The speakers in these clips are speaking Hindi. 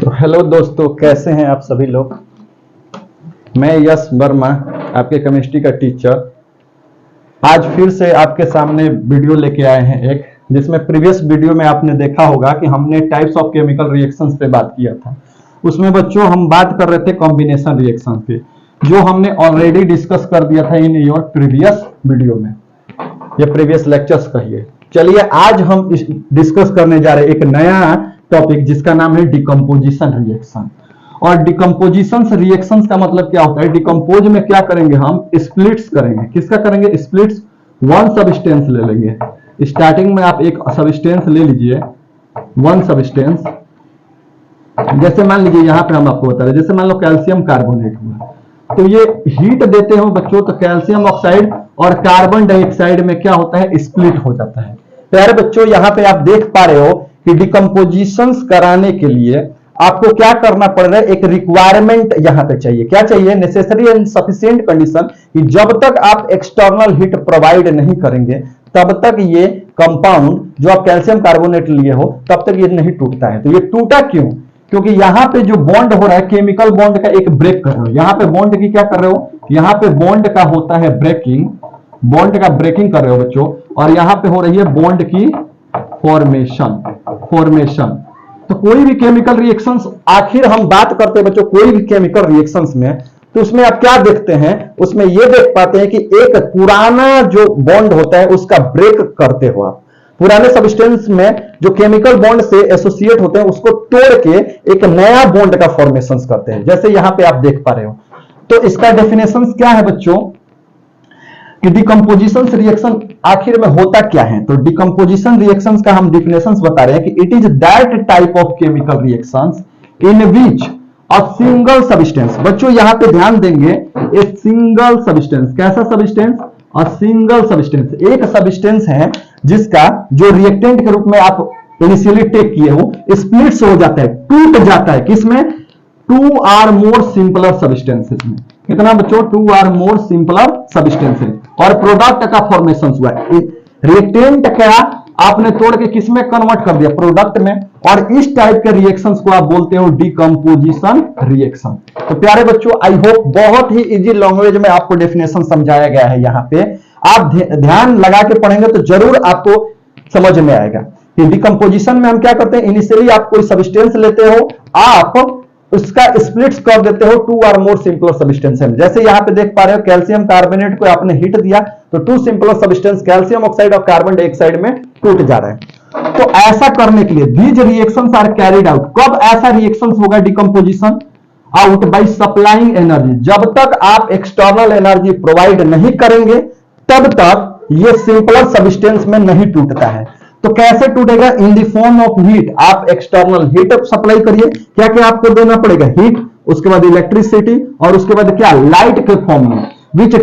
तो हेलो दोस्तों, कैसे हैं आप सभी लोग। मैं यश वर्मा, आपके केमिस्ट्री का टीचर, आज फिर से आपके सामने वीडियो लेके आए हैं एक, जिसमें प्रीवियस वीडियो में आपने देखा होगा कि हमने टाइप्स ऑफ केमिकल रिएक्शंस पे बात किया था। उसमें बच्चों हम बात कर रहे थे कॉम्बिनेशन रिएक्शन पे, जो हमने ऑलरेडी डिस्कस कर दिया था इन योर प्रीवियस वीडियो में, या प्रीवियस लेक्चर्स कहिए। चलिए आज हम डिस्कस करने जा रहे हैं एक नया टॉपिक जिसका नाम है डिकम्पोजिशन रिएक्शन। और डिकम्पोजिशन रिएक्शंस का मतलब क्या होता है, डिकम्पोज में क्या करेंगे हम, स्प्लिट्स करेंगे। किसका करेंगे, स्प्लिट्स। वन सब्सटेंस ले लेंगे। स्टार्टिंग में आप एक सब्सटेंस ले लीजिए, वन सब्सटेंस। जैसे मान लीजिए यहां पे हम आपको बता रहे हैं, जैसे मान लो कैल्शियम कार्बोनेट हुआ, तो ये हीट देते हो बच्चों, तो कैल्शियम ऑक्साइड और कार्बन डाइऑक्साइड में क्या होता है, स्प्लिट हो जाता है। प्यारे बच्चों, यहां पे आप देख पा रहे हो कि डिकम्पोजिशन कराने के लिए आपको क्या करना पड़ रहा है, एक रिक्वायरमेंट यहां पे चाहिए। क्या चाहिए, नेसेसरी एंड सफिशिएंट कंडीशन, कि जब तक आप एक्सटर्नल हीट प्रोवाइड नहीं करेंगे तब तक ये कंपाउंड जो आप कैल्शियम कार्बोनेट लिए हो तब तक ये नहीं टूटता है। तो ये टूटा क्यों, क्योंकि यहां पे जो बॉन्ड हो रहा है, केमिकल बॉन्ड का एक ब्रेक कर रहे हो। यहां पे बॉन्ड की क्या कर रहे हो, यहां पे बॉन्ड का होता है ब्रेकिंग, बॉन्ड का ब्रेकिंग कर रहे हो बच्चों, और यहां पे हो रही है बॉन्ड की फॉर्मेशन। तो कोई भी केमिकल रिएक्शंस, आखिर हम बात करते हैं बच्चों कोई भी केमिकल रिएक्शंस में, तो उसमें आप क्या देखते हैं, उसमें ये देख पाते हैं कि एक पुराना जो बॉन्ड होता है उसका ब्रेक करते हो आप। पुराने सब्सटेंस में जो केमिकल बॉन्ड से एसोसिएट होते हैं उसको तोड़ के एक नया बॉन्ड का फॉर्मेशन करते हैं, जैसे यहां पे आप देख पा रहे हो। तो इसका डेफिनेशन क्या है बच्चों, कि डिकम्पोजिशन रिएक्शन आखिर में होता क्या है। तो डिकम्पोजिशन रिएक्शंस का हम डेफिनेशंस बता रहे हैं कि it is that type of chemical reactions in which a single substance, बच्चों यहां पे ध्यान देंगे, ए सिंगल सब्सटेंस। कैसा सब्सटेंस, अ सिंगल सब्सटेंस। एक सब्सटेंस है जिसका जो रिएक्टेंट के रूप में आप इनिशियली टेक किए हो, स्प्लिट्स हो जाता है, टूट जाता है। किसमें, two or more simpler substances में। कितना बच्चों, two or more simpler substances, और प्रोडक्ट का फॉर्मेशन हुआ। रिएक्टेंट का आपने तोड़ के किसमें कन्वर्ट कर दिया, प्रोडक्ट में, और इस टाइप के रिएक्शंस को आप बोलते हो डिकम्पोजिशन रिएक्शन। तो प्यारे बच्चों, आई होप बहुत ही इजी लैंग्वेज में आपको डेफिनेशन समझाया गया है। यहाँ पे आप ध्यान लगा के पढ़ेंगे तो जरूर आपको समझ में आएगा कि डिकम्पोजिशन में हम क्या करते हैं। इनिशियली आप कोई सब्सटेंस लेते हो, आप उसका स्प्लिट्स कर देते हो टू और मोर सिंपलर सब्सटेंस में। जैसे यहां पे देख पा रहे हो, कैल्शियम कार्बोनेट को आपने हीट दिया तो two simpler substance calcium oxide और कार्बन डाइऑक्साइड में टूट जा रहा है। तो ऐसा करने के लिए these reactions are carried out. कब ऐसा रिएक्शंस होगा decomposition, out by supplying energy. जब तक आप एक्सटर्नल एनर्जी प्रोवाइड नहीं करेंगे तब तक ये सिंपलर सब्सटेंस में नहीं टूटता है। तो कैसे टूटेगा, in the form of heat. आप एक्सटर्नल हीट सप्लाई करिए, क्या क्या आपको देना पड़ेगा, हीट, उसके बाद इलेक्ट्रिसिटी, और उसके बाद क्या, लाइट के फॉर्म में, which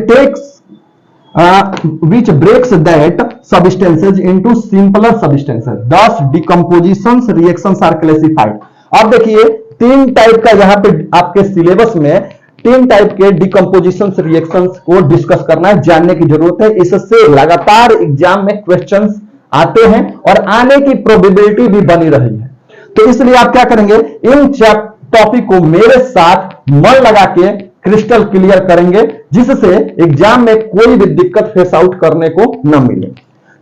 breaks that substances into simpler substances. Thus decomposition reactions are classified. अब देखिए तीन टाइप का, यहाँ पे आपके सिलेबस में तीन टाइप के डिकम्पोजिशन रिएक्शंस को डिस्कस करना है, जानने की जरूरत है। इससे लगातार एग्जाम में क्वेश्चंस आते हैं और आने की प्रोबेबिलिटी भी बनी रही है। तो इसलिए आप क्या करेंगे, इन टॉपिक को मेरे साथ मन लगा के क्रिस्टल क्लियर करेंगे, जिससे एग्जाम में कोई भी दिक्कत फेस आउट करने को न मिले।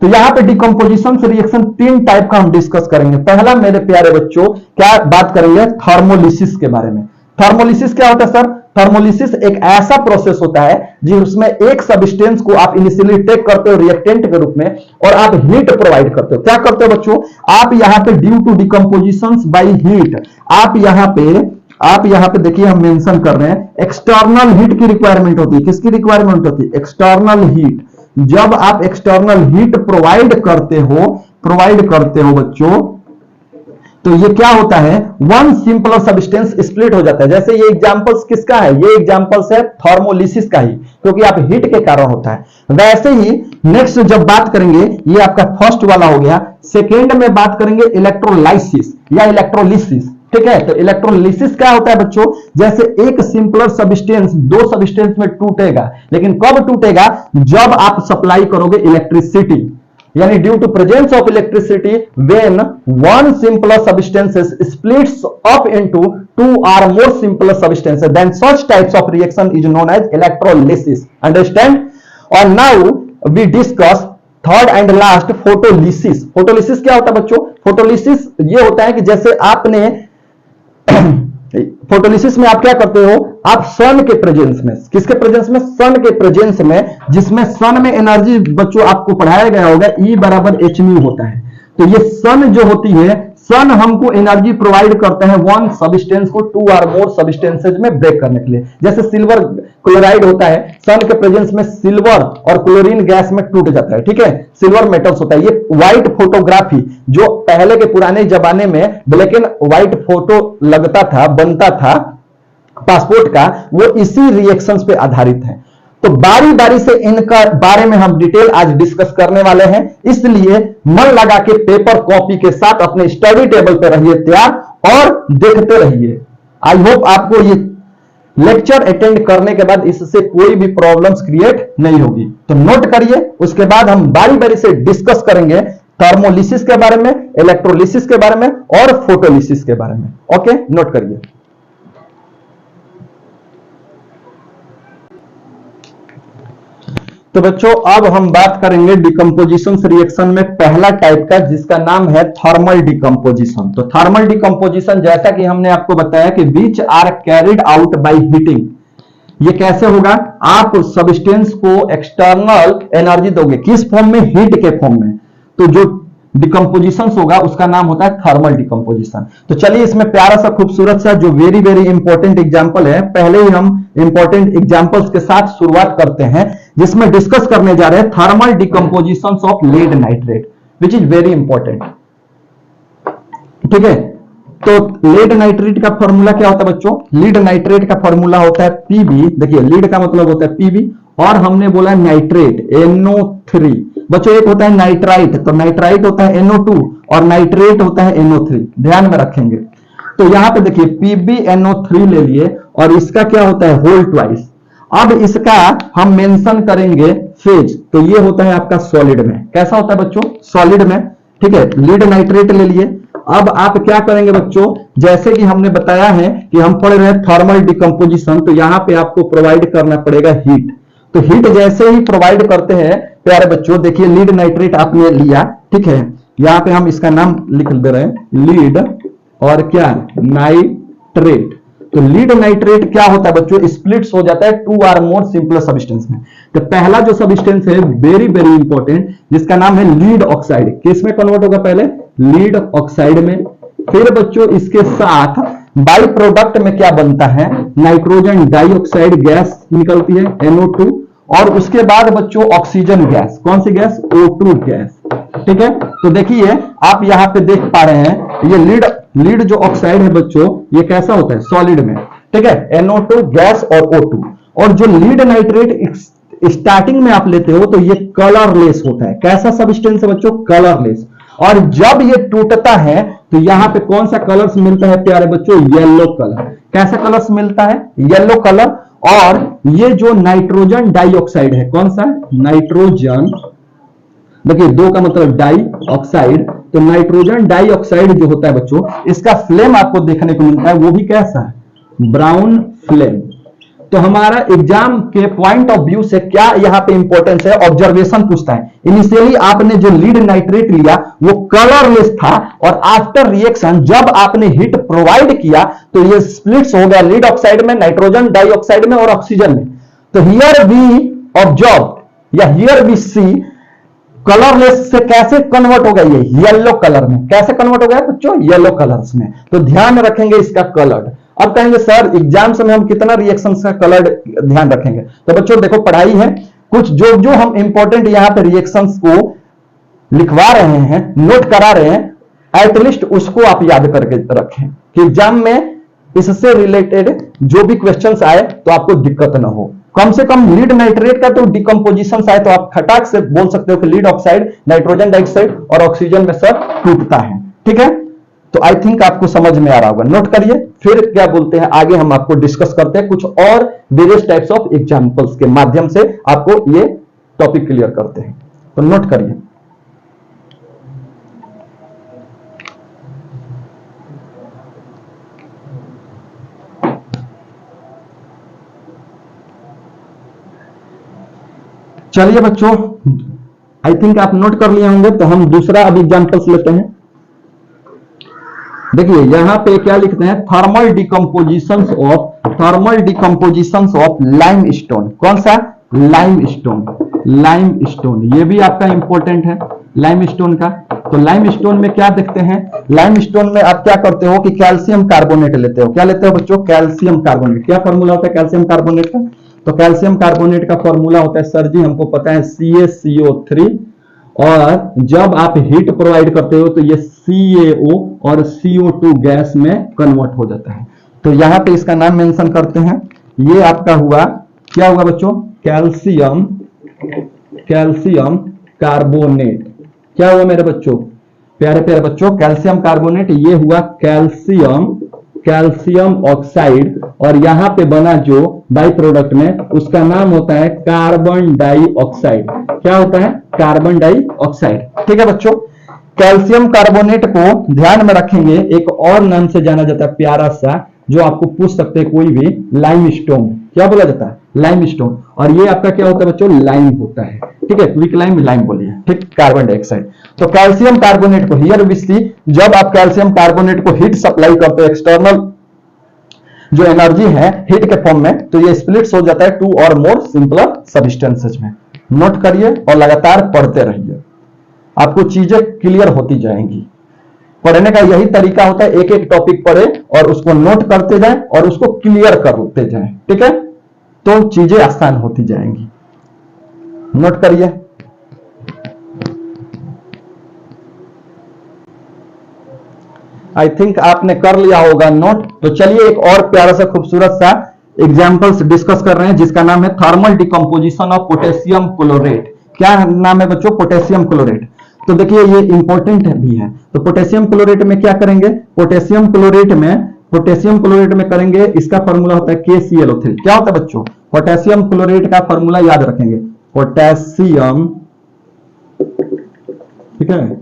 तो यहां पे डिकम्पोजिशन रिएक्शन तीन टाइप का हम डिस्कस करेंगे। पहला मेरे प्यारे बच्चों क्या बात करेंगे, थर्मोलिसिस के बारे में। थर्मोलिसिस क्या होता है सर, थर्मोलिसिस एक ऐसा प्रोसेस होता है जिसमें एक सब्सटेंस को आप इनिशियली टेक करते हो रिएक्टेंट के रूप में, और आप हीट प्रोवाइड करते हो। क्या करते हो बच्चों, आप यहां पे due to decomposition by heat, आप यहां पे देखिए हम मेंशन कर रहे हैं, एक्सटर्नल हीट की रिक्वायरमेंट होती है। किसकी रिक्वायरमेंट होती है, एक्सटर्नल हीट। जब आप एक्सटर्नल हीट प्रोवाइड करते हो बच्चों, तो ये क्या होता है, वन सिंपलर सब्सटेंस स्प्लिट हो जाता है। जैसे ये एग्जांपल्स किसका है, ये एग्जांपल्स है थर्मोलिसिस का ही, क्योंकि आप हीट के कारण होता है। वैसे ही नेक्स्ट जब बात करेंगे, ये आपका फर्स्ट वाला हो गया। सेकेंड में बात करेंगे इलेक्ट्रोलाइसिस या इलेक्ट्रोलिसिस। ठीक है, तो इलेक्ट्रोलिसिस क्या होता है बच्चों, जैसे एक सिंपलर सब्सटेंस दो सब्सटेंस में टूटेगा, लेकिन कब टूटेगा, जब आप सप्लाई करोगे इलेक्ट्रिसिटी। यानी due to presence of electricity when one simple substances splits up into two और more simple substances then such types of reaction is known as electrolysis. Understand? और now we discuss third and last, photolysis. Photolysis क्या होता है बच्चों? फोटोलिसिस ये होता है कि जैसे आपने फोटोलिसिस में आप क्या करते हो, आप सन के प्रेजेंस में, किसके प्रेजेंस में? सन के प्रेजेंस में, जिसमें सन में एनर्जी बच्चों आपको पढ़ाया गया होगा E बराबर h म्यू होता है। तो ये सन जो होती है, सन हमको एनर्जी प्रोवाइड करते हैं वन सब्सटेंस को टू और मोर सब्सटेंसेज में ब्रेक करने के लिए। जैसे सिल्वर क्लोराइड होता है, सन के प्रेजेंस में सिल्वर और क्लोरीन गैस में टूट जाता है, ठीक है, सिल्वर मेटल्स होता है। ये व्हाइट फोटोग्राफी जो पहले के पुराने जमाने में ब्लैक एंड व्हाइट फोटो लगता था, बनता था पासपोर्ट का, वो इसी रिएक्शंस पे आधारित है। तो बारी बारी से इनका बारे में हम डिटेल आज डिस्कस करने वाले हैं, इसलिए मन लगा के पेपर कॉपी के साथ अपने स्टडी टेबल पर रहिए तैयार और देखते रहिए। आई होप आपको ये लेक्चर अटेंड करने के बाद इससे कोई भी प्रॉब्लम्स क्रिएट नहीं होगी। तो नोट करिए, उसके बाद हम बारी बारी से डिस्कस करेंगे थर्मोलिसिस के बारे में, इलेक्ट्रोलिसिस के बारे में और फोटोलिसिस के बारे में। ओके, नोट करिए। तो बच्चों अब हम बात करेंगे डिकम्पोजिशन रिएक्शन में पहला टाइप का, जिसका नाम है थर्मल डिकम्पोजिशन। तो थर्मल डिकम्पोजिशन जैसा कि हमने आपको बताया कि which are carried out by heating. ये कैसे होगा? आप सब्सटेंस को एक्सटर्नल एनर्जी दोगे, किस फॉर्म में? हीट के फॉर्म में। तो जो डिकम्पोजिशन होगा उसका नाम होता है थर्मल डिकम्पोजिशन। तो चलिए इसमें प्यारा सा खूबसूरत सा जो वेरी वेरी इंपॉर्टेंट एग्जांपल है, पहले ही हम इंपॉर्टेंट एग्जांपल्स के साथ शुरुआत करते हैं, जिसमें डिस्कस करने जा रहे हैं thermal decomposition of lead nitrate, which is very important. ठीक है, तो लीड नाइट्रेट का फॉर्मूला क्या होता है बच्चों? लीड नाइट्रेट का फॉर्मूला होता है पीबी। देखिए लीड का मतलब होता है पीबी, और हमने बोला नाइट्रेट NO3। बच्चों एक होता है नाइट्राइट, तो नाइट्राइट होता है NO2 और नाइट्रेट होता है NO3, ध्यान में रखेंगे। तो यहां पे देखिए PbNO3 ले लिए और इसका क्या होता है? Whole twice. अब इसका हम मेंशन करेंगे फेज, तो ये होता है आपका सॉलिड में। कैसा होता है बच्चों? सॉलिड में। ठीक है, लीड नाइट्रेट ले लिए। अब आप क्या करेंगे बच्चों? जैसे कि हमने बताया है कि हम पढ़ रहे हैं थर्मल डिकम्पोजिशन, तो यहां पे आपको प्रोवाइड करना पड़ेगा हीट। तो हीट जैसे ही प्रोवाइड करते हैं प्यारे बच्चों, देखिए लीड नाइट्रेट आपने लिया, ठीक है, यहां पे हम इसका नाम लिख दे रहे हैं लीड और क्या नाइट्रेट। तो लीड नाइट्रेट क्या होता है बच्चों? स्प्लिट्स हो जाता है टू और मोर सिंपल सब्सटेंस में। तो पहला जो सब्सटेंस है वेरी वेरी इंपॉर्टेंट, जिसका नाम है लीड ऑक्साइड, किसमें कन्वर्ट होगा? पहले लीड ऑक्साइड में। फिर बच्चों इसके साथ बाई प्रोडक्ट में क्या बनता है? नाइट्रोजन डाइऑक्साइड गैस निकलती है NO2, और उसके बाद बच्चों ऑक्सीजन गैस। कौन सी गैस? O2 gas. ठीक है, तो देखिए आप यहां पे देख पा रहे हैं ये लीड जो ऑक्साइड है बच्चों, ये कैसा होता है? सॉलिड में। ठीक है, NO2 गैस और O2। और जो लीड नाइट्रेट स्टार्टिंग में आप लेते हो तो ये कलरलेस होता है। कैसा सब्सटेंस है बच्चों? कलरलेस। और जब ये टूटता है तो यहां पे कौन सा कलर्स मिलता है प्यारे बच्चों? Yellow colour. कैसा कलर्स मिलता है? Yellow colour. और ये जो नाइट्रोजन डाइऑक्साइड है, कौन सा? नाइट्रोजन, देखिए दो का मतलब डाई ऑक्साइड, तो नाइट्रोजन डाइऑक्साइड जो होता है बच्चों, इसका फ्लेम आपको देखने को मिलता है, वो भी कैसा है? Brown flame. तो हमारा एग्जाम के पॉइंट ऑफ व्यू से क्या यहां पे इंपॉर्टेंस है? ऑब्जर्वेशन पूछता है। इनिशियली आपने जो लीड नाइट्रेट लिया वो कलरलेस था, और आफ्टर रिएक्शन जब आपने हीट प्रोवाइड किया तो ये स्प्लिट्स हो गया लीड ऑक्साइड में, नाइट्रोजन डाइऑक्साइड में और ऑक्सीजन में। तो हियर वी ऑब्जर्व या हियर वी सी कलरलेस से कैसे कन्वर्ट हो गया? ये येलो कलर में। कैसे कन्वर्ट हो गया बच्चों? येलो कलर्स में। तो ध्यान रखेंगे इसका कलर। अब कहेंगे सर एग्जाम्स में हम कितना रिएक्शंस का कलर ध्यान रखेंगे? तो बच्चों देखो पढ़ाई है, कुछ जो जो हम इंपॉर्टेंट यहां पे रिएक्शंस को लिखवा रहे हैं, नोट करा रहे हैं, एटलीस्ट उसको आप याद करके रखें कि एग्जाम में इससे रिलेटेड जो भी क्वेश्चंस आए तो आपको दिक्कत ना हो। कम से कम लीड नाइट्रेट का तो डिकम्पोजिशन आए तो आप खटाक से बोल सकते हो कि लीड ऑक्साइड, नाइट्रोजन डाइऑक्साइड और ऑक्सीजन में सर टूटता है। ठीक है, तो आई थिंक आपको समझ में आ रहा होगा। नोट करिए, फिर क्या बोलते हैं आगे हम आपको डिस्कस करते हैं, कुछ और वेरियस टाइप्स ऑफ एग्जांपल्स के माध्यम से आपको ये टॉपिक क्लियर करते हैं। तो नोट करिए। चलिए बच्चों, आई थिंक आप नोट कर लिए होंगे, तो हम दूसरा अब एग्जांपल्स लेते हैं। देखिए यहां पे क्या लिखते हैं, थर्मल डिकम्पोजिशंस ऑफ लाइमस्टोन। कौन सा? लाइमस्टोन, ये भी आपका इंपॉर्टेंट है लाइमस्टोन का। तो लाइमस्टोन में क्या देखते हैं, लाइमस्टोन में आप क्या करते हो कि कैल्शियम कार्बोनेट लेते हो। क्या लेते हो बच्चों? Calcium carbonate. क्या फॉर्मूला होता है कैल्शियम कार्बोनेट का? तो कैल्शियम कार्बोनेट का फॉर्मूला होता है सर जी, हमको पता है CaCO3, और जब आप हीट प्रोवाइड करते हो तो ये CaO और CO2 गैस में कन्वर्ट हो जाता है। तो यहां पे इसका नाम मेंशन करते हैं। ये आपका हुआ, क्या हुआ बच्चों? Calcium carbonate. क्या हुआ मेरे बच्चों, प्यारे प्यारे बच्चों? Calcium carbonate. ये हुआ कैल्शियम ऑक्साइड, और यहां पे बना जो बाई प्रोडक्ट में, उसका नाम होता है कार्बन डाइऑक्साइड। क्या होता है? Carbon dioxide. ठीक है बच्चों, कैल्शियम कार्बोनेट को ध्यान में रखेंगे, एक और नाम से जाना जाता है प्यारा सा, जो आपको पूछ सकते हैं कोई भी, लाइमस्टोन। क्या बोला जाता है? लाइमस्टोन। और ये आपका क्या होता है बच्चों? लाइम होता है। ठीक है, क्विक लाइम बोलिए, ठीक, कार्बन डाइऑक्साइड। तो कैल्शियम कार्बोनेट को हियर वी सी, जब आप कैल्शियम कार्बोनेट को हीट सप्लाई करते हो, एक्सटर्नल जो एनर्जी है हीट के फॉर्म में, तो ये स्प्लिट्स हो जाता है 2 और मोर सिंपलर सब्सटेंसेस में। नोट करिए और लगातार पढ़ते रहिए, आपको चीजें क्लियर होती जाएंगी। पढ़ने का यही तरीका होता है, एक एक टॉपिक पढ़े और उसको नोट करते जाएं और उसको क्लियर करते जाएं। ठीक है, तो चीजें आसान होती जाएंगी। नोट करिए। आई थिंक आपने कर लिया होगा नोट। तो चलिए एक और प्यारा सा खूबसूरत सा एग्जांपल्स डिस्कस कर रहे हैं, जिसका नाम है thermal decomposition of potassium chlorate. क्या नाम है बच्चों? Potassium chlorate. तो देखिए ये इंपॉर्टेंट भी है। तो पोटेशियम क्लोरेट में क्या करेंगे? पोटेशियम क्लोरेट में करेंगे, इसका फॉर्मूला होता है KClO3। क्या होता है बच्चों? पोटेशियम क्लोरेट का फॉर्मूला याद रखेंगे, पोटेशियम, ठीक है,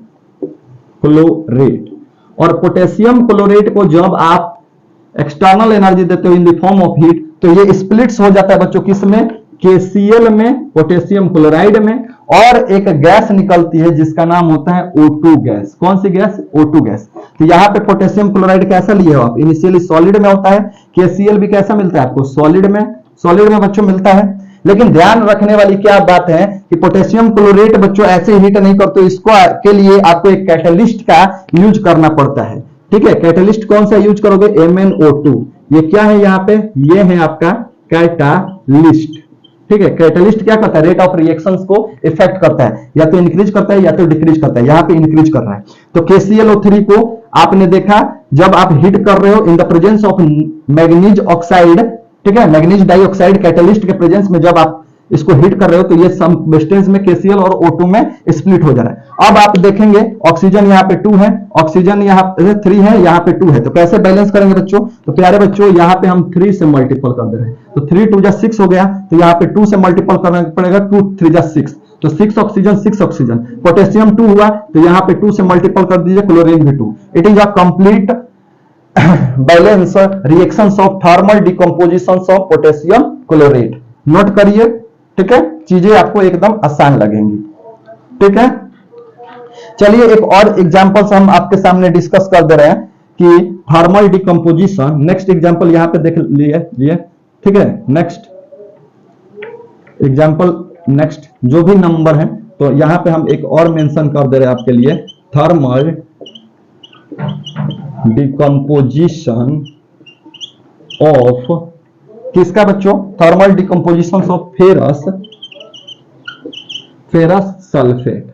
क्लोरेट। और पोटेशियम क्लोरेट को जब आप एक्सटर्नल एनर्जी देते हो in the form of heat, तो ये स्प्लिट्स हो जाता है बच्चों, किसमें? KCl में, पोटेशियम क्लोराइड में, और एक गैस निकलती है जिसका नाम होता है O2 गैस। कौन सी गैस? O2 gas. तो यहाँ पे पोटेशियम क्लोराइड कैसा लिए हो आप? इनिशियली सॉलिड में होता है। KCl भी कैसा मिलता है आपको? सॉलिड में बच्चों मिलता है। लेकिन ध्यान रखने वाली क्या बात है कि पोटेशियम क्लोरेट बच्चों ऐसे हीट नहीं करते, इसको के लिए आपको एक कैटलिस्ट का यूज करना पड़ता है। ठीक है, कैटलिस्ट कौन सा यूज करोगे? MnO2। ये क्या है यहाँ पे? ये है आपका कैटालिस्ट। ठीक है, कैटलिस्ट क्या करता है? रेट ऑफ रिएक्शंस को इफेक्ट करता है, या तो इंक्रीज करता है या तो डिक्रीज करता है। यहाँ पे इंक्रीज कर रहा है। तो KClO3 को आपने देखा, जब आप हीट कर रहे हो in the presence of manganese oxide, ठीक है, मैग्नीज डाइऑक्साइड कैटलिस्ट के प्रेजेंस में जब आप इसको हिट कर रहे हो, तो ये सब्सटेंस में KCl और O2 में स्प्लिट हो जा रहा है। अब आप देखेंगे ऑक्सीजन यहाँ पे 2 है, ऑक्सीजन यहाँ पे 3 है, यहाँ पे 2 है, तो कैसे बैलेंस करेंगे बच्चों? तो प्यारे बच्चों यहाँ पे हम 3 से मल्टीपल कर दे रहे हैं, तो 3 2 6 हो गया, तो यहाँ पे 2 से मल्टीपल करना पड़ेगा, 2 3 6, तो 6 ऑक्सीजन 6 ऑक्सीजन। पोटेशियम 2 हुआ, तो यहाँ पे 2 से मल्टीपल कर दीजिए, क्लोरीन भी 2। It is a complete balance reactions of thermal decomposition of potassium chlorate. Note करिए, ठीक है, चीजें आपको एकदम आसान लगेंगी। ठीक है, चलिए एक और एग्जांपल्स हम आपके सामने डिस्कस कर दे रहे हैं कि थर्मल डिकम्पोजिशन। नेक्स्ट एग्जांपल यहां पे देख लिए, ठीक है। नेक्स्ट एग्जांपल, नेक्स्ट जो भी नंबर है, तो यहां पे हम एक और मेंशन कर दे रहे हैं आपके लिए, थर्मल डिकम्पोजिशन ऑफ किसका बच्चों? Thermal decomposition of ferrous sulphate.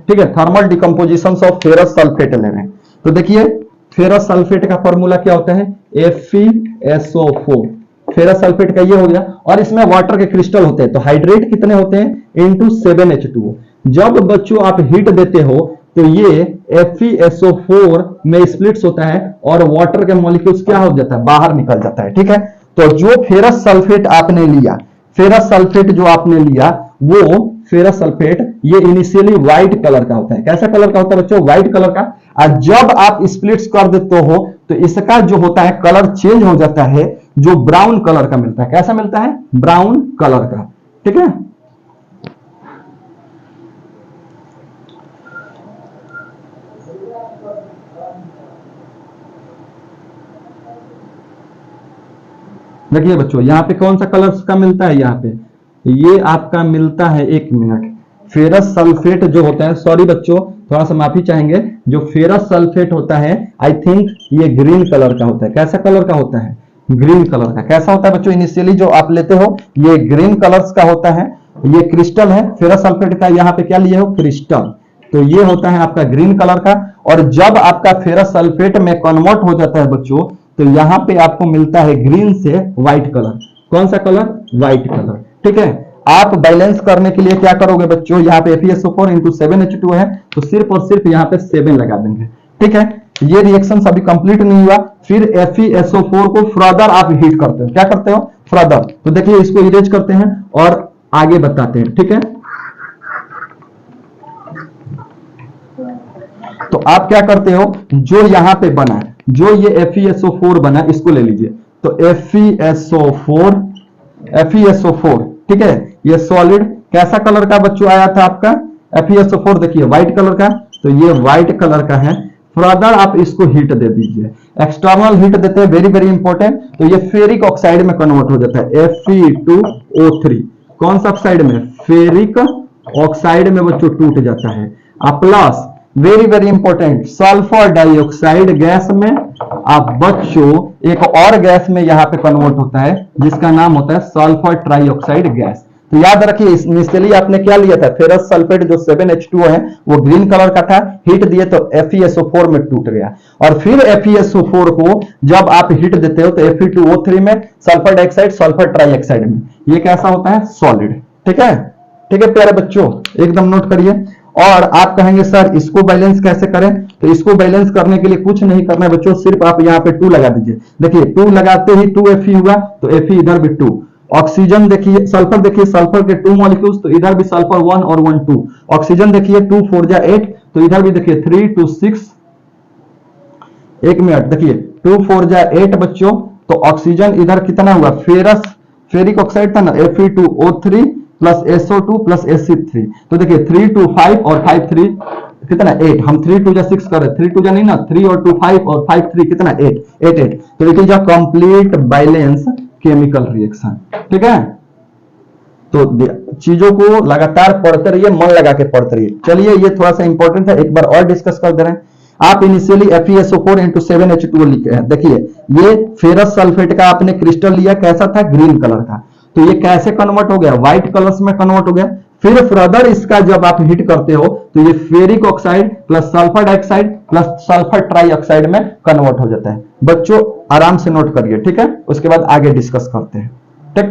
ठीक है, thermal decomposition of ferrous sulphate ले रहे हैं। तो देखिए फेरस सल्फेट का फॉर्मूला क्या होता है? FeSO4। फेरस सल्फेट का ये हो गया, और इसमें वाटर के क्रिस्टल होते हैं, तो हाइड्रेट कितने होते हैं? into 7H2O। जब बच्चों आप हीट देते हो तो ये FeSO4 में स्प्लिट्स होता है और वाटर के मॉलिक्यूल्स क्या हो जाता है? बाहर निकल जाता है। ठीक है, तो जो फेरस सल्फेट आपने लिया, फेरस सल्फेट जो आपने लिया, वो फेरस सल्फेट ये इनिशियली व्हाइट कलर का होता है। कैसा कलर का होता है बच्चों? व्हाइट कलर का। और जब आप स्प्लिट्स कर देते हो तो इसका जो होता है कलर चेंज हो जाता है, जो ब्राउन कलर का मिलता है। कैसा मिलता है? ब्राउन कलर का। ठीक है, देखिए बच्चों यहाँ पे कौन सा कलर का मिलता है, यहाँ पे ये आपका मिलता है, एक मिनट, फेरस सल्फेट जो होता है, सॉरी बच्चों थोड़ा सा माफी चाहेंगे, जो फेरस सल्फेट होता है आई थिंक ये ग्रीन कलर का होता है। कैसा कलर का होता है? ग्रीन कलर का। कैसा होता है बच्चों? इनिशियली जो आप लेते हो ये ग्रीन कलर्स का होता है। ये क्रिस्टल है फेरस सल्फेट का, यहाँ पे क्या लिए हो? क्रिस्टल। तो ये होता है आपका ग्रीन कलर का। और जब आपका फेरस सल्फेट में कन्वर्ट हो जाता है बच्चों, तो यहाँ पे आपको मिलता है ग्रीन से व्हाइट कलर। कौन सा कलर? White colour. ठीक है, आप बैलेंस करने के लिए क्या करोगे बच्चों, यहाँ पे FeSO4 इंटू 7H2 है, तो सिर्फ और सिर्फ यहाँ पे 7 लगा देंगे। ठीक है, ये रिएक्शन अभी कंप्लीट नहीं हुआ, फिर FeSO4 को फर्दर आप हीट करते हो। क्या करते हो? फर्दर। तो देखिए इसको इरेज करते हैं और आगे बताते हैं। ठीक है, तो आप क्या करते हो, जो यहां पे बना, जो ये FeSO4 बना, इसको ले लीजिए। तो FeSO4, ठीक है, ये सॉलिड कैसा कलर का बच्चों आया था आपका? FeSO4 देखिए व्हाइट कलर का, तो ये व्हाइट कलर का है। फर्दर आप इसको हीट दे दीजिए, एक्सटर्नल हीट देते हैं, वेरी वेरी इंपॉर्टेंट। तो ये फेरिक ऑक्साइड में कन्वर्ट हो जाता है, Fe2O3। कौन सा ऑक्साइड में? फेरिक ऑक्साइड में बच्चों टूट जाता है। Plus very very important, sulphur dioxide gas में आप बच्चों एक और गैस में यहां पे कन्वर्ट होता है, जिसका नाम होता है सल्फर ट्राइऑक्साइड गैस। तो याद रखिए इनिशियली आपने क्या लिया था? फेरस सल्फेट जो 7H2 है वो ग्रीन कलर का था, हीट दिए तो FeSO4 में टूट गया। और फिर FeSO4 को जब आप हीट देते हो तो Fe2O3 में, सल्फर डाइऑक्साइड सल्फर ट्राइऑक्साइड में, ये कैसा होता है? सॉलिड। ठीक है, ठीक है प्यारे बच्चों, एकदम नोट करिए। और आप कहेंगे सर इसको बैलेंस कैसे करें? तो इसको बैलेंस करने के लिए कुछ नहीं करना है बच्चों, सिर्फ आप यहाँ पे 2 लगा दीजिए। देखिए 2 लगाते ही 2Fe हुआ, तो Fe इधर भी 2। ऑक्सीजन देखिए, सल्फर देखिए, सल्फर के 2 मॉलिक्यूल्स, तो इधर भी सल्फर 1 और 1 2। ऑक्सीजन देखिए 2 4 जा 8, तो इधर भी देखिए 3 2 6। एक मिनट, देखिए 2 4 जा 8 बच्चों, तो ऑक्सीजन इधर कितना हुआ? फेरिक ऑक्साइड था ना, Fe2O3 plus SO2 plus Sc3। तो देखिए 3 2 5 और 5 3 कितना? 8। हम 3 2 जा 6 कर रहे, 3 2 जा नहीं ना, 3 और 2 5 और 5 3 कितना? 8। तो it is a complete balance chemical reaction. ठीक है, तो चीजों को लगातार पढ़ते रहिए, मन लगा के पढ़ते रहिए। चलिए ये थोड़ा सा इंपॉर्टेंट है, एक बार और डिस्कस कर दे रहे हैं। आप इनिशियली FeSO4 इंटू 7H2 लिखे हैं। देखिए ये फेरस सल्फेट का आपने क्रिस्टल लिया, कैसा था? ग्रीन कलर का। तो ये कैसे कन्वर्ट हो गया? व्हाइट कलर्स में कन्वर्ट हो गया। फिर फर्दर इसका जब आप हीट करते हो तो ये ferric oxide plus sulphur dioxide plus sulphur trioxide में कन्वर्ट हो जाता है। बच्चों आराम से नोट करिए, ठीक है, उसके बाद आगे डिस्कस करते हैं। ठीक,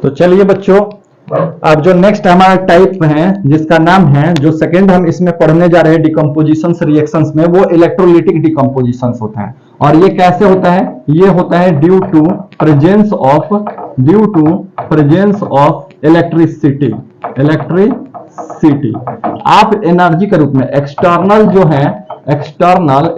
तो चलिए बच्चों, अब जो नेक्स्ट हमारा टाइप है जिसका नाम है, जो सेकंड हम इसमें पढ़ने जा रहे हैं डिकम्पोजिशंस रिएक्शंस में, वो इलेक्ट्रोलिटिक डिकम्पोजिशंस होता है। और ये कैसे होता है? ये होता है due to presence of electricity. आप एनर्जी के रूप में एक्सटर्नल जो है, एक्सटर्नल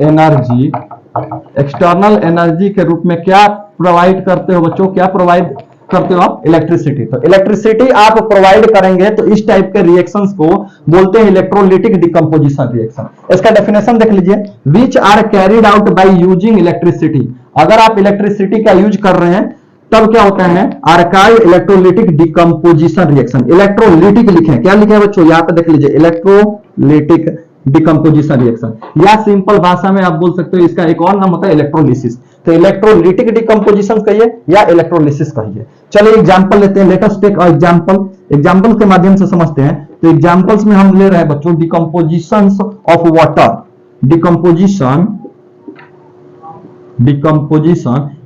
एनर्जी के रूप में क्या प्रोवाइड करते हो बच्चों? क्या प्रोवाइड करते हो आप? इलेक्ट्रिसिटी। तो इलेक्ट्रिसिटी आप प्रोवाइड करेंगे, तो इस टाइप के रिएक्शंस को बोलते हैं इलेक्ट्रोलिटिक डिकम्पोजिशन रिएक्शन। इसका डेफिनेशन देख लीजिए, which are carried out by using electricity. अगर आप इलेक्ट्रिसिटी का यूज कर रहे हैं तब क्या होता है? Archive electrolytic decomposition reaction. Electrolytic लिखे, क्या लिखे है बच्चों? यहां पे देख लीजिए, इलेक्ट्रोलिटिक डिकम्पोजिशन रिएक्शन, या सिंपल भाषा में आप बोल सकते हो इसका एक और नाम होता है इलेक्ट्रोलिसिस। तो इलेक्ट्रोलिटिक डिकम्पोजिशन कहिए या इलेक्ट्रोलिसिस कहिए। चलिए एग्जांपल लेते हैं, लेट अस टेक एग्जांपल के माध्यम से समझते हैं। तो एग्जांपल्स में हम ले रहे हैं बच्चों decomposition of water, decomposition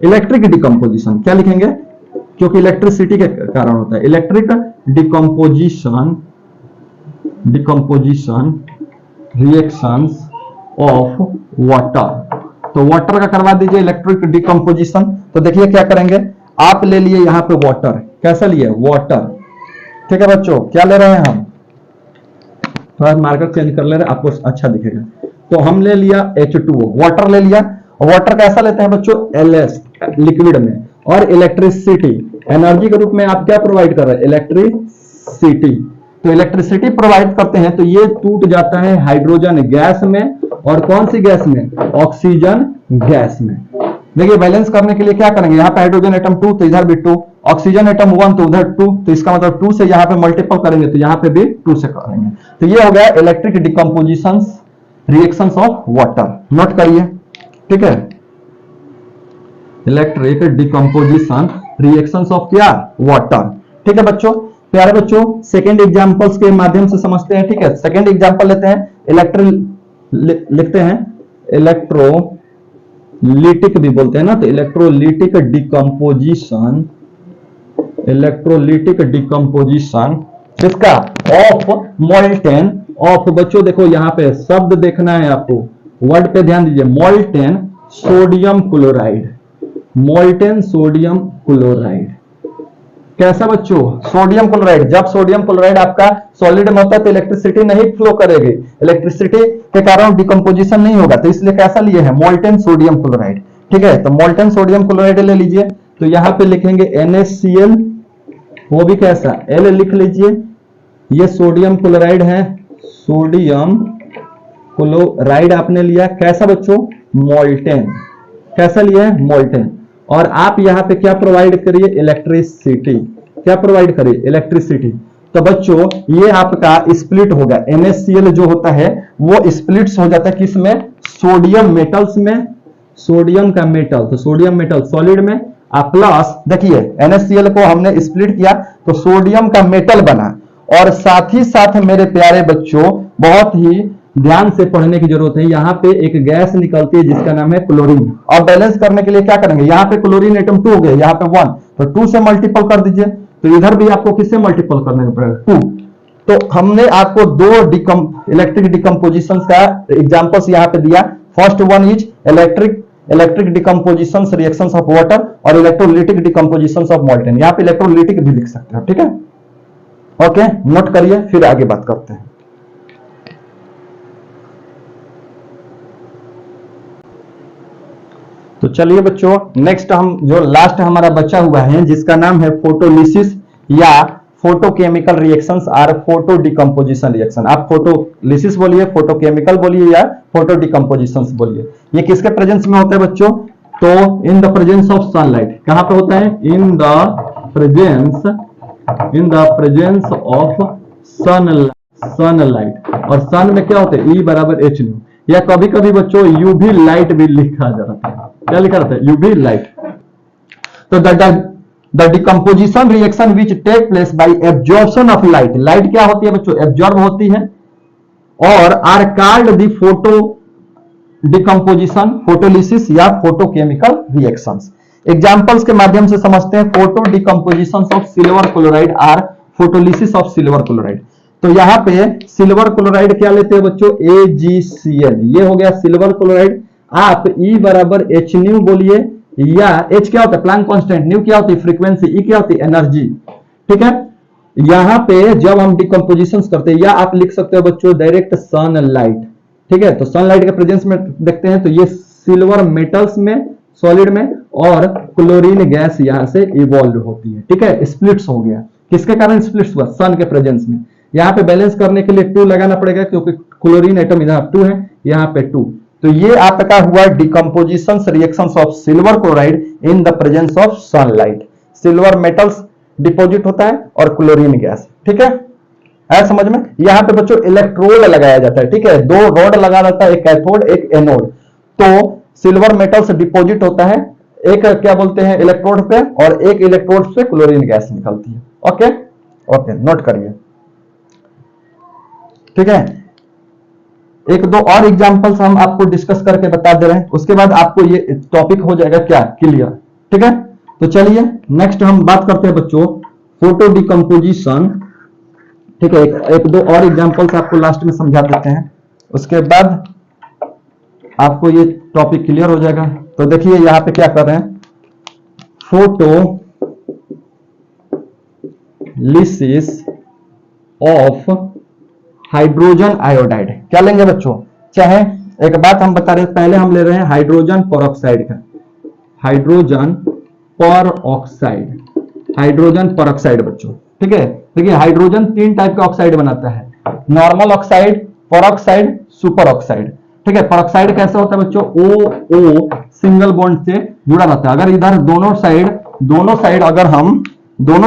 electric decomposition. क्या लिखेंगे? क्योंकि इलेक्ट्रिसिटी के कारण होता है। Electric decomposition reactions of water. तो वाटर का करवा दीजिए इलेक्ट्रिक डिकम्पोजिशन। तो देखिए क्या करेंगे, आप ले लिए यहां पे वाटर। कैसा लिए? वाटर। ठीक है बच्चों, क्या ले रहे हैं हम? थोड़ा मार्कर चेंज कर ले रहे हैं, आपको अच्छा दिखेगा। तो हम ले लिया H2O, वाटर ले लिया। वाटर कैसा लेते हैं बच्चों, LS लिक्विड में, और इलेक्ट्रिसिटी एनर्जी के रूप में आप क्या प्रोवाइड कर रहे हैं, इलेक्ट्रिसिटी। तो इलेक्ट्रिसिटी प्रोवाइड करते हैं तो ये टूट जाता है हाइड्रोजन गैस में, और कौन सी गैस में, ऑक्सीजन गैस में। देखिए बैलेंस करने के लिए क्या करेंगे, यहाँ पे हाइड्रोजन एटम 2 तो इधर भी 2, ऑक्सीजन एटम 1 तो उधर 2, तो इसका मतलब 2 से यहाँ पे मल्टीपल करेंगे तो यहाँ पे भी 2 से करेंगे। तो ये हो गया electric decomposition reactions of water, note करिए, ठीक है। इलेक्ट्रिक डिकम्पोजिशन रिएक्शंस ऑफ क्या, वाटर, ठीक है बच्चों। प्यारे बच्चों सेकेंड एग्जांपल्स के माध्यम से समझते हैं, ठीक है। सेकेंड एग्जांपल लेते हैं, लिखते हैं इलेक्ट्रोलिटिक भी बोलते हैं ना, तो इलेक्ट्रोलिटिक डिकम्पोजिशन किसका, ऑफ मोल्टेन, ऑफ बच्चों देखो यहां पे शब्द देखना है आपको, वर्ड पे ध्यान दीजिए, molten sodium chloride, molten sodium chloride. कैसा बच्चों, सोडियम क्लोराइड। जब सोडियम क्लोराइड आपका सॉलिड में होता है तो इलेक्ट्रिसिटी नहीं फ्लो करेगी, इलेक्ट्रिसिटी के कारण डिकम्पोजिशन नहीं होगा, तो इसलिए कैसा लिए है, मोल्टेन सोडियम क्लोराइड, ठीक है। तो मोल्टेन सोडियम क्लोराइड ले लीजिए, तो यहां पे लिखेंगे NaCl, वो भी कैसा, L लिख लीजिए, ये सोडियम क्लोराइड है, सोडियम क्लोराइड आपने लिया, कैसा बच्चों, मोल्टेन, कैसा लिया है, मोल्टेन। और आप यहां पे क्या प्रोवाइड करिए, इलेक्ट्रिसिटी, क्या प्रोवाइड करिए, इलेक्ट्रिसिटी। तो बच्चों ये आपका स्प्लिट होगा, NaCl जो होता है वो स्प्लिट्स हो जाता है किसमें, सोडियम मेटल्स में, सोडियम का मेटल, तो सोडियम मेटल सॉलिड में, प्लस देखिए NaCl को हमने स्प्लिट किया तो सोडियम का मेटल बना, और साथ ही साथ मेरे प्यारे बच्चों बहुत ही ध्यान से पढ़ने की जरूरत है, यहाँ पे एक गैस निकलती है जिसका नाम है क्लोरीन। और बैलेंस करने के लिए क्या करेंगे, यहाँ पे क्लोरीन एटम 2 हो गया, यहाँ पे 1, तो 2 से मल्टीपल कर दीजिए, तो इधर भी आपको किससे मल्टीपल करने पड़ेगा, 2। तो हमने आपको दो इलेक्ट्रिक डिकम्पोजिशन का एग्जांपल्स यहाँ पे दिया। First one is electric decomposition reactions of water, और इलेक्ट्रोलिटिक डिकम्पोजिशन ऑफ मोल्टेन। यहाँ पे इलेक्ट्रोलिटिक भी लिख सकते हो, ठीक है। ओके, नोट करिए, फिर आगे बात करते हैं। तो चलिए बच्चों नेक्स्ट हम जो लास्ट हमारा बचा हुआ है जिसका नाम है फोटोलिसिस या फोटोकेमिकल रिएक्शंस और फोटो डिकम्पोजिशन रिएक्शन। आप फोटोलिसिस बोलिए, फोटोकेमिकल बोलिए या फोटो डिकम्पोजिशन बोलिए। ये किसके प्रेजेंस में होता है बच्चों, तो in the presence of sunlight. कहां पे होता है, in the presence of sunlight. और सन में क्या होता है, E बराबर H न्यू, या कभी कभी बच्चों यूवी लाइट भी लिखा जाता है। क्या लिखा रहता है, यूवी लाइट। तो the decomposition reaction which take place by absorption of light. Light क्या होती है बच्चों, एब्जॉर्ब होती है, और are called the photo decomposition, photolysis या फोटोकेमिकल रिएक्शंस। एग्जांपल्स के माध्यम से समझते हैं। Photo decomposition of silver chloride और फोटोलिसिस ऑफ सिल्वर क्लोराइड। तो यहाँ पे सिल्वर क्लोराइड क्या लेते हैं बच्चों, AgCl, ये हो गया सिल्वर क्लोराइड। आप E बराबर H न्यू बोलिए, या H क्या होता है, प्लैंक कांस्टेंट, न्यू क्या होती है, फ्रीक्वेंसी, E क्या होती है, एनर्जी, ठीक है। यहाँ पे जब हम डिकम्पोजिशन करते हैं, या आप लिख सकते हो बच्चों डायरेक्ट सनलाइट, ठीक है। तो सनलाइट के प्रेजेंस में देखते हैं तो ये सिल्वर मेटल्स में, सॉलिड में, और क्लोरीन गैस यहां से इवॉल्व होती है, ठीक है। स्प्लिट्स हो गया, किसके कारण स्प्लिट्स हुआ, सन के प्रेजेंस में। यहाँ पे बैलेंस करने के लिए 2 लगाना पड़ेगा क्योंकि क्लोरीन एटम इधर 2 है, यहाँ पे 2। तो ये आपका हुआ decomposition reactions of silver chloride in the presence of sunlight. Silver metals deposit होता है और क्लोरीन गैस, ठीक है। आया समझ में। यहाँ पे बच्चों इलेक्ट्रोड लगाया जाता है, ठीक है। 2 रॉड लगा रहता है, एक कैथोड एक एनोड। तो सिल्वर मेटल्स डिपॉजिट होता है, एक क्या बोलते हैं इलेक्ट्रोड पे, और एक इलेक्ट्रोड से क्लोरीन गैस निकलती है। ओके ओके, नोट करिए, ठीक है। 1-2 और एग्जांपल्स हम आपको डिस्कस करके बता दे रहे हैं, उसके बाद आपको ये टॉपिक हो जाएगा क्या, क्लियर, ठीक है। तो चलिए नेक्स्ट हम बात करते हैं बच्चों फोटो डिकम्पोजिशन, ठीक है। 1-2 और एग्जांपल्स आपको लास्ट में समझा देते हैं, उसके बाद आपको ये टॉपिक क्लियर हो जाएगा। तो देखिए यहां पे क्या कर रहे हैं, फोटोलिसिस ऑफ हाइड्रोजन आयोडाइड। क्या लेंगे बच्चों, चाहे एक बात हम बता रहे हैं, पहले हम ले रहे हैं हाइड्रोजन पेरोक्साइड का, हाइड्रोजन पेरोक्साइड, हाइड्रोजन पेरोक्साइड बच्चों, ठीक है। देखिए हाइड्रोजन 3 टाइप का ऑक्साइड बनाता है, normal oxide, peroxide, super oxide, ठीक है। पेरोक्साइड कैसा होता है बच्चों, ओ सिंगल बॉन्ड से जुड़ा रहता है। अगर इधर दोनों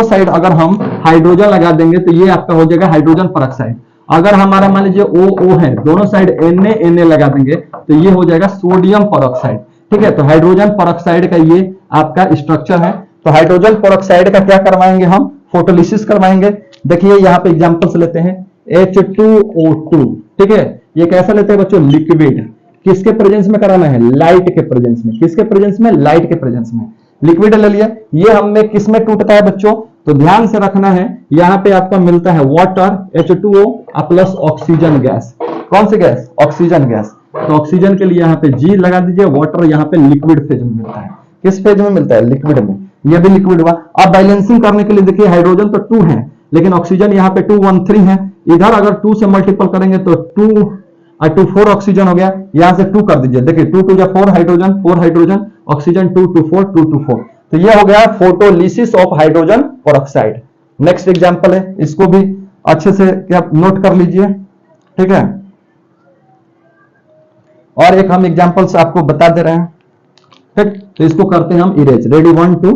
साइड अगर हम हाइड्रोजन लगा देंगे तो ये आपका हो जाएगा हाइड्रोजन पेरोक्साइड। अगर हमारा मान लीजिए ओ है, दोनों साइड Na लगा देंगे तो ये हो जाएगा सोडियम पेरोक्साइड, ठीक है। तो हाइड्रोजन पेरोक्साइड का ये आपका स्ट्रक्चर है। तो हाइड्रोजन पेरोक्साइड का क्या करवाएंगे हम, फोटोलिसिस करवाएंगे। देखिए यहाँ पे एग्जांपल्स लेते हैं, H2O2, ठीक है। ये कैसा लेते हैं बच्चों, लिक्विड, किसके प्रेजेंस में कराना है, लाइट के प्रेजेंस में, किसके प्रेजेंस में, लाइट के प्रेजेंस में लिक्विड ले लिया। ये हमें किस में टूटता है बच्चों, तो ध्यान से रखना है, यहाँ पे आपका मिलता है water H2O plus oxygen gas. कौन सी गैस, ऑक्सीजन गैस। तो ऑक्सीजन के लिए यहाँ पे G लगा दीजिए, वाटर यहाँ पे लिक्विड फेज में मिलता है। किस फेज में मिलता है, लिक्विड में, ये भी लिक्विड हुआ। अब बैलेंसिंग करने के लिए देखिए हाइड्रोजन तो 2 है, लेकिन ऑक्सीजन यहाँ पे 213 है, इधर अगर 2 से मल्टीपल करेंगे तो 2 4 ऑक्सीजन हो गया, यहां से 2 कर दीजिए, देखिए 2 2 4 हाइड्रोजन, 4 हाइड्रोजन, ऑक्सीजन 2 2 4 2 2 4। तो ये हो गया photolysis of hydrogen peroxide. Next example है, इसको भी अच्छे से क्या नोट कर लीजिए, ठीक है। और एक हम एग्जांपल्स आपको बता दे रहे हैं, ठीक। तो इसको करते हैं हम इरेज, रेडी 1 2